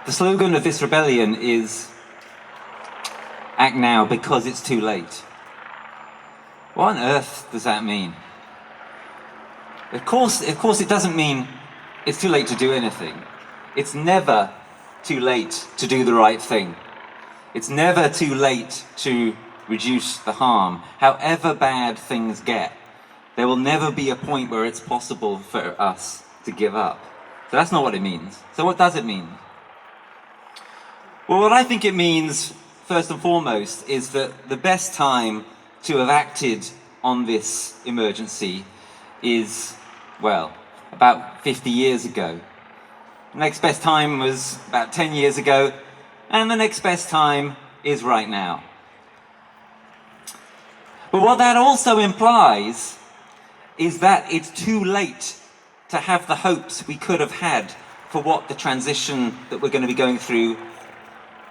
The slogan of this rebellion is, "Act now because it's too late." What on earth does that mean? Of course it doesn't mean it's too late to do anything. It's never too late to do the right thing. It's never too late to reduce the harm. However bad things get, there will never be a point where it's possible for us to give up. So that's not what it means. So what does it mean? Well, what I think it means, first and foremost, is that the best time to have acted on this emergency is, well, about 50 years ago. The next best time was about 10 years ago, and the next best time is right now. But what that also implies is that it's too late to have the hopes we could have had for what the transition that we're going to be going through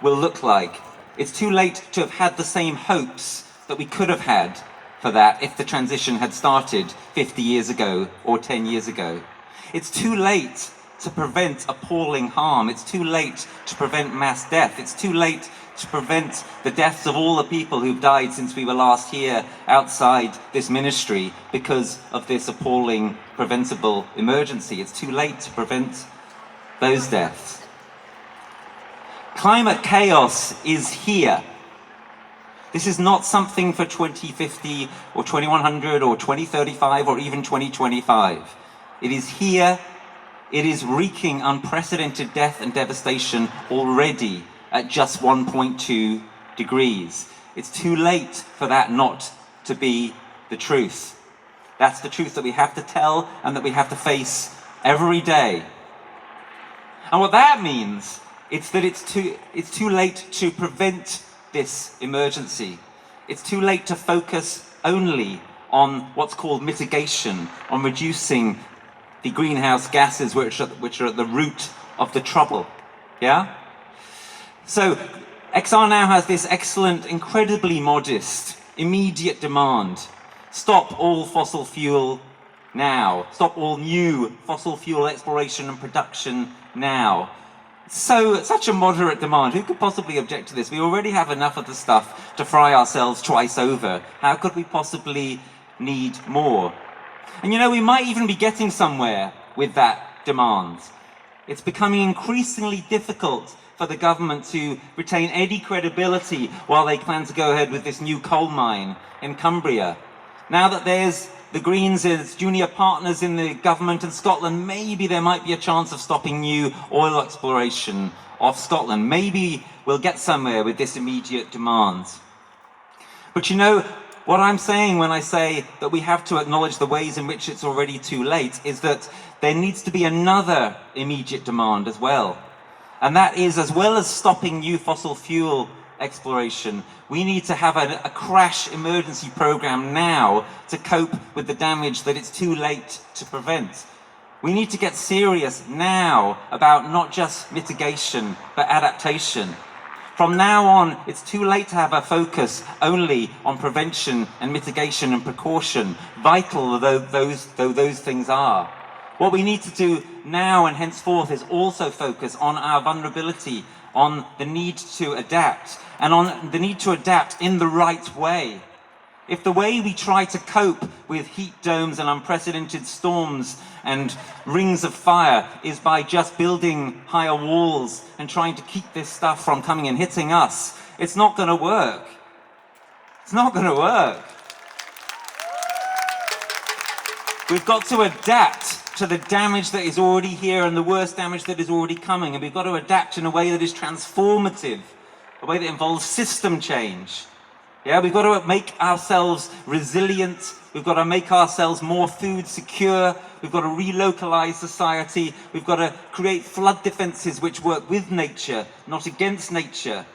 will look like. It's too late to have had the same hopes that we could have had for that if the transition had started 50 years ago or 10 years ago. It's too late to prevent appalling harm. It's too late to prevent mass death. It's too late to prevent the deaths of all the people who've died since we were last here outside this ministry because of this appalling preventable emergency. It's too late to prevent those deaths. Climate chaos is here. This is not something for 2050 or 2100 or 2035 or even 2025. It is here. It is wreaking unprecedented death and devastation already at just 1.2 degrees. It's too late for that not to be the truth. That's the truth that we have to tell and that we have to face every day. And what that means is that it's too late to prevent this emergency. It's too late to focus only on what's called mitigation, on reducing the greenhouse gases which are at the root of the trouble. Yeah? So XR now has this excellent, incredibly modest, immediate demand. Stop all fossil fuel now. Stop all new fossil fuel exploration and production now. So, such a moderate demand. Who could possibly object to this? We already have enough of the stuff to fry ourselves twice over. How could we possibly need more? And you know, we might even be getting somewhere with that demand. It's becoming increasingly difficult for the government to retain any credibility while they plan to go ahead with this new coal mine in Cumbria. Now that there's the Greens as junior partners in the government in Scotland, maybe there might be a chance of stopping new oil exploration off Scotland. Maybe we'll get somewhere with this immediate demand. But you know, what I'm saying when I say that we have to acknowledge the ways in which it's already too late is that there needs to be another immediate demand as well. And that is, as well as stopping new fossil fuel exploration, we need to have a crash emergency program now to cope with the damage that it's too late to prevent. We need to get serious now about not just mitigation, but adaptation. From now on, it's too late to have a focus only on prevention and mitigation and precaution, vital though those things are. What we need to do now and henceforth is also focus on our vulnerability, on the need to adapt, and on the need to adapt in the right way. If the way we try to cope with heat domes and unprecedented storms and rings of fire is by just building higher walls and trying to keep this stuff from coming and hitting us, it's not going to work. It's not going to work. We've got to adapt to the damage that is already here and the worst damage that is already coming. And we've got to adapt in a way that is transformative, a way that involves system change. Yeah, we've got to make ourselves resilient. We've got to make ourselves more food secure. We've got to relocalize society. We've got to create flood defenses which work with nature, not against nature.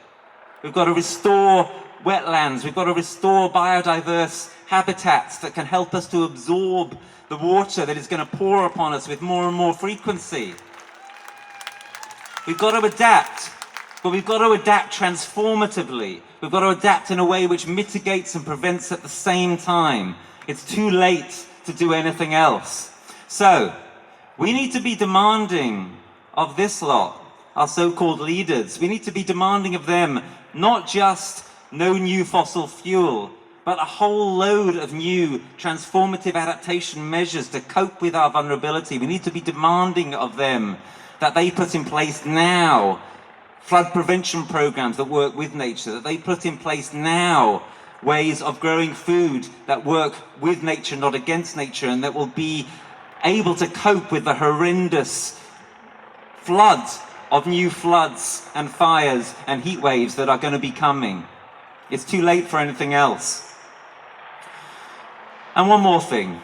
We've got to restore wetlands. We've got to restore biodiverse habitats that can help us to absorb the water that is going to pour upon us with more and more frequency. We've got to adapt, but we've got to adapt transformatively. We've got to adapt in a way which mitigates and prevents at the same time. It's too late to do anything else. So, we need to be demanding of this lot our so-called leaders. We need to be demanding of them not just no new fossil fuel, but a whole load of new transformative adaptation measures to cope with our vulnerability. We need to be demanding of them that they put in place now flood prevention programs that work with nature, that they put in place now ways of growing food that work with nature, not against nature, and that will be able to cope with the horrendous floods of new floods and fires and heat waves that are going to be coming. It's too late for anything else. And one more thing.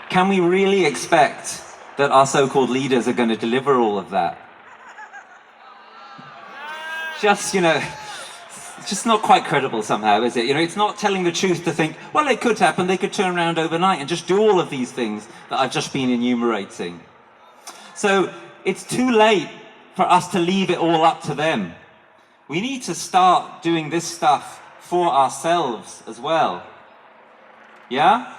Can we really expect that our so-called leaders are going to deliver all of that? Just, it's just not quite credible somehow, is it? It's not telling the truth to think, well, it could happen, they could turn around overnight and just do all of these things that I've just been enumerating. So it's too late for us to leave it all up to them. We need to start doing this stuff for ourselves as well. Yeah?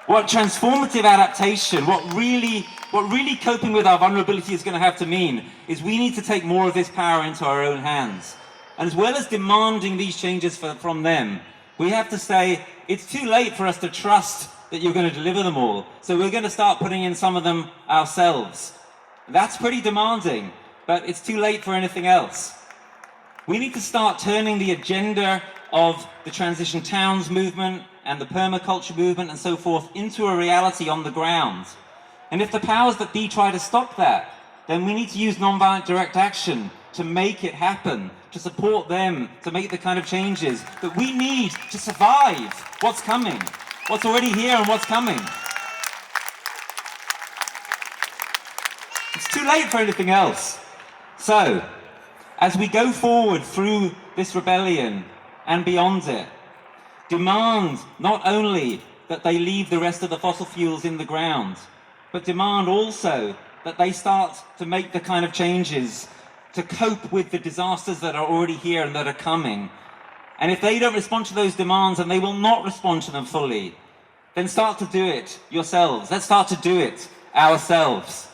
What transformative adaptation, what really coping with our vulnerability is going to have to mean is we need to take more of this power into our own hands. And as well as demanding these changes from them, we have to say, it's too late for us to trust that you're going to deliver them all. So we're going to start putting in some of them ourselves. That's pretty demanding, but it's too late for anything else. We need to start turning the agenda of the transition towns movement and the permaculture movement and so forth into a reality on the ground. And if the powers that be try to stop that, then we need to use nonviolent direct action to make it happen, to support them, to make the kind of changes that we need to survive what's coming, what's already here and what's coming. It's too late for anything else. So, as we go forward through this rebellion and beyond it, demand not only that they leave the rest of the fossil fuels in the ground, but demand also that they start to make the kind of changes to cope with the disasters that are already here and that are coming. And if they don't respond to those demands, and they will not respond to them fully, then start to do it yourselves. Let's start to do it ourselves.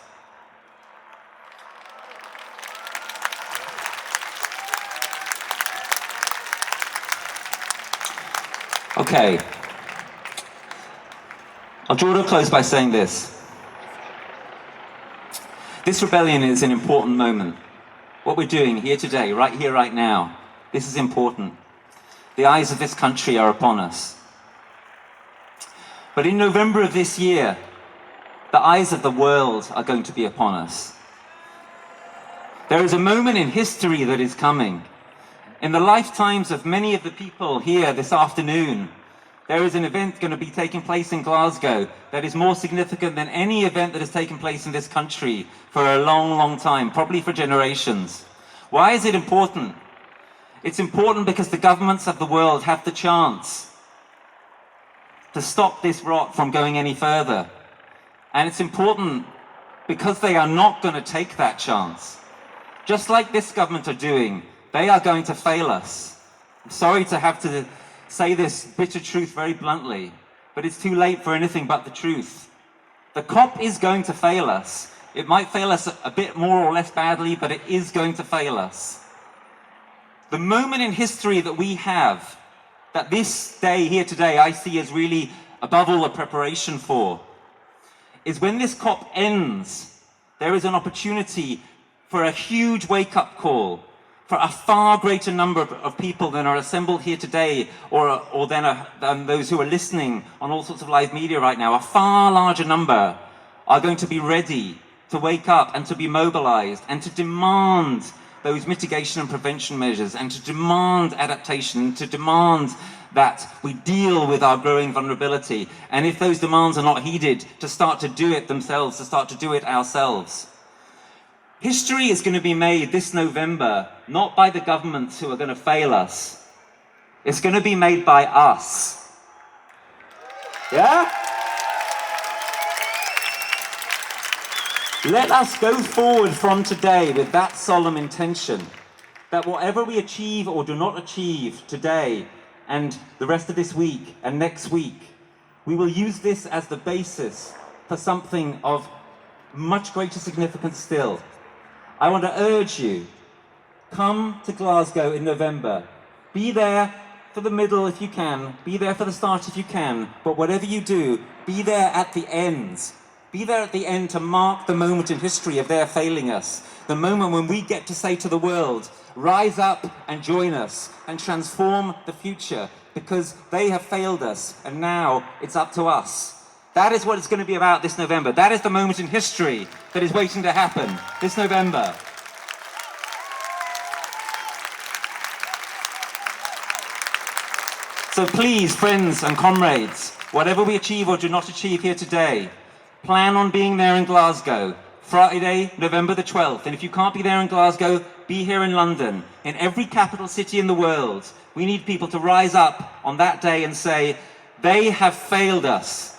Okay. I'll draw to a close by saying this. This rebellion is an important moment. What we're doing here today, right here, right now, this is important. The eyes of this country are upon us. But in November of this year, the eyes of the world are going to be upon us. There is a moment in history that is coming. In the lifetimes of many of the people here this afternoon, there is an event going to be taking place in Glasgow that is more significant than any event that has taken place in this country for a long, long time, probably for generations. Why is it important? It's important because the governments of the world have the chance to stop this rot from going any further. And it's important because they are not going to take that chance. Just like this government are doing, they are going to fail us. I'm sorry to have to say this bitter truth very bluntly, but it's too late for anything but the truth. The COP is going to fail us. It might fail us a bit more or less badly, but it is going to fail us. The moment in history that we have, that this day here today I see as really above all a preparation for, is when this COP ends, there is an opportunity for a huge wake-up call, for a far greater number of people than are assembled here today, or than those who are listening on all sorts of live media right now. A far larger number are going to be ready to wake up and to be mobilized and to demand those mitigation and prevention measures, and to demand adaptation, to demand that we deal with our growing vulnerability. And if those demands are not heeded, to start to do it themselves, to start to do it ourselves. History is going to be made this November, not by the governments who are going to fail us. It's going to be made by us. Yeah? Let us go forward from today with that solemn intention that whatever we achieve or do not achieve today and the rest of this week and next week, we will use this as the basis for something of much greater significance still. I want to urge you, come to Glasgow in November. Be there for the middle if you can, be there for the start if you can, but whatever you do, be there at the end. Be there at the end to mark the moment in history of their failing us, the moment when we get to say to the world, rise up and join us and transform the future, because they have failed us and now it's up to us. That is what it's going to be about this November. That is the moment in history that is waiting to happen this November. So please, friends and comrades, whatever we achieve or do not achieve here today, plan on being there in Glasgow, Friday, November the 12th. And if you can't be there in Glasgow, be here in London. In every capital city in the world, we need people to rise up on that day and say, they have failed us.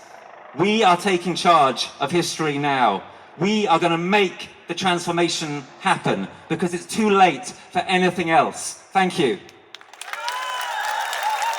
We are taking charge of history now. We are going to make the transformation happen, because it's too late for anything else. Thank you.